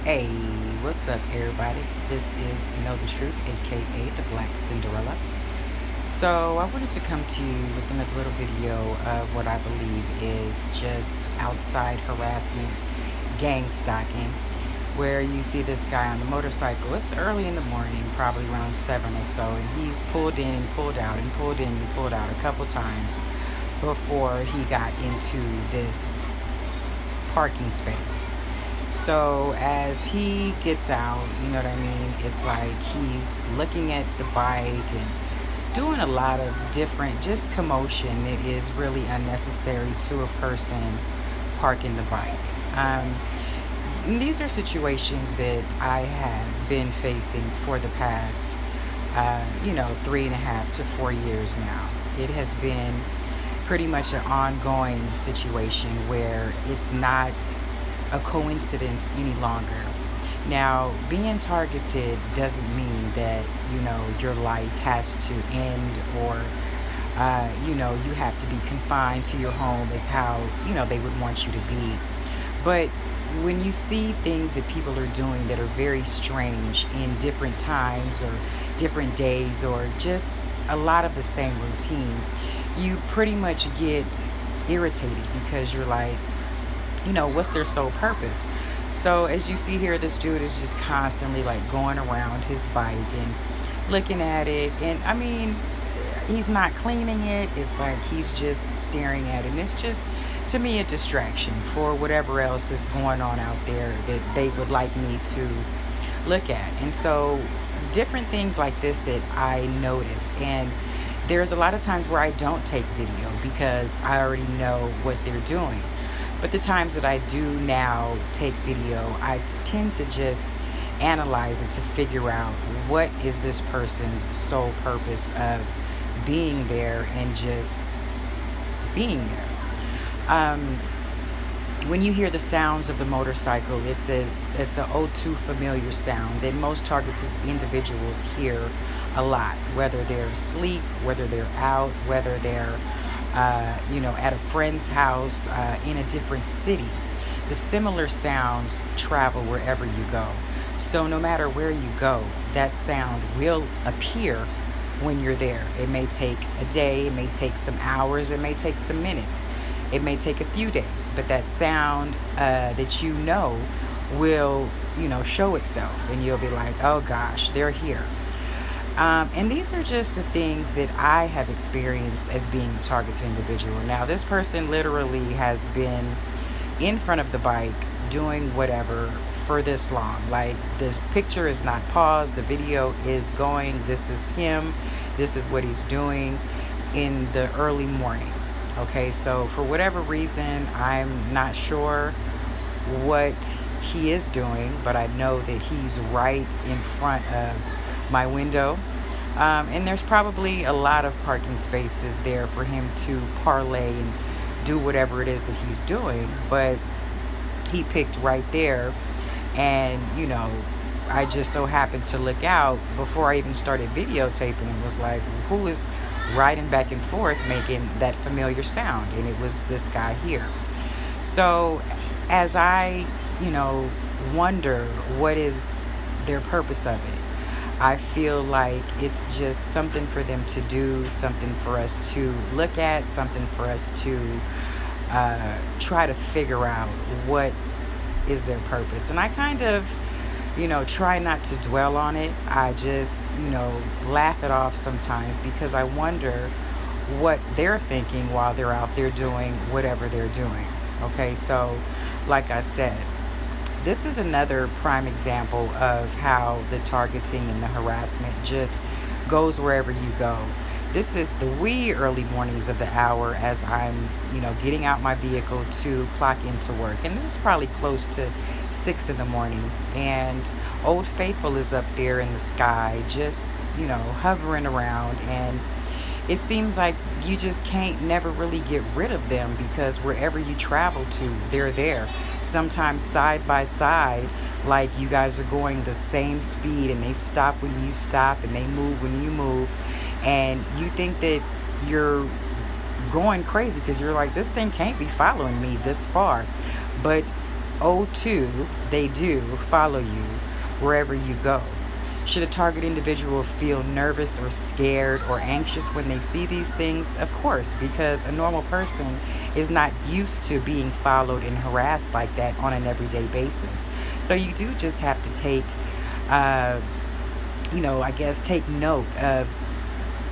Hey, what's up, everybody? This is Know the Truth, aka the Black Cinderella. So, I wanted to come to you with another little video of what I believe is just outside harassment, gang stalking, where you see this guy on the motorcycle. It's early in the morning, probably around 7 or so, and he's pulled in and pulled out and pulled in and pulled out a couple times before he got into this parking space. So as he gets out, you know what I mean? It's like he's looking at the bike and doing a lot of different just commotion that is really unnecessary to a person parking the bike. Um, these are situations that I have been facing for the past, 3.5 to 4 years now. It has been pretty much an ongoing situation where it's not a coincidence any longer. Now, being targeted doesn't mean that, your life has to end or, you have to be confined to your home as how, they would want you to be. But when you see things that people are doing that are very strange in different times or different days or just a lot of the same routine, you pretty much get irritated because you're like, what's their sole purpose? So as you see here, this dude is just constantly like going around his bike and looking at it. And I mean, he's not cleaning it. It's like he's just staring at it. And it's just, to me, a distraction for whatever else is going on out there that they would like me to look at. And so different things like this that I notice. And there's a lot of times where I don't take video because I already know what they're doing. But the times that I do now take video, I tend to just analyze it to figure out what is this person's sole purpose of being there and just being there. Um, when you hear the sounds of the motorcycle, it's a O2 familiar sound that most targeted individuals hear a lot, whether they're asleep, whether they're out, whether they're at a friend's house in a different city. The similar sounds travel wherever you go. So no matter where you go, that sound will appear when you're there. It may take a day, it may take some hours, it may take some minutes, it may take a few days, but that sound that will, show itself, and you'll be like, oh gosh, they're here. And these are just the things that I have experienced as being a targeted individual. Now, this person literally has been in front of the bike doing whatever for this long. Like, the picture is not paused, the video is going. This is him, this is what he's doing in the early morning. Okay, so for whatever reason, I'm not sure what he is doing, but I know that he's right in front of my window. And there's probably a lot of parking spaces there for him to parlay and do whatever it is that he's doing. But he picked right there. And, I just so happened to look out before I even started videotaping and was like, who is riding back and forth making that familiar sound? And it was this guy here. So as I, wonder what is their purpose of it, I feel like it's just something for them to do, something for us to look at, something for us to try to figure out what is their purpose. And I kind of, try not to dwell on it. I just, laugh it off sometimes because I wonder what they're thinking while they're out there doing whatever they're doing. Okay, so like I said, this is another prime example of how the targeting and the harassment just goes wherever you go. This is the wee early mornings of the hour as I'm, getting out my vehicle to clock into work. And this is probably close to 6 in the morning. And Old Faithful is up there in the sky, just, hovering around. And it seems like you just can't never really get rid of them because wherever you travel to, they're there. Sometimes side by side, like you guys are going the same speed and they stop when you stop and they move when you move. And you think that you're going crazy because you're like, this thing can't be following me this far. But O2, they do follow you wherever you go. Should a target individual feel nervous or scared or anxious when they see these things? Of course, because a normal person is not used to being followed and harassed like that on an everyday basis. So you do just have to take, uh, I guess, take note of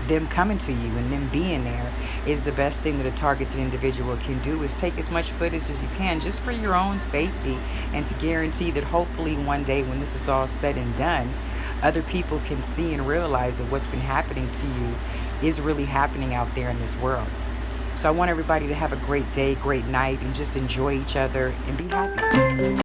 them coming to you, and them being there is the best thing that a targeted individual can do, is take as much footage as you can just for your own safety, and to guarantee that hopefully one day when this is all said and done, other people can see and realize that what's been happening to you is really happening out there in this world. So I want everybody to have a great day, great night, and just enjoy each other and be happy.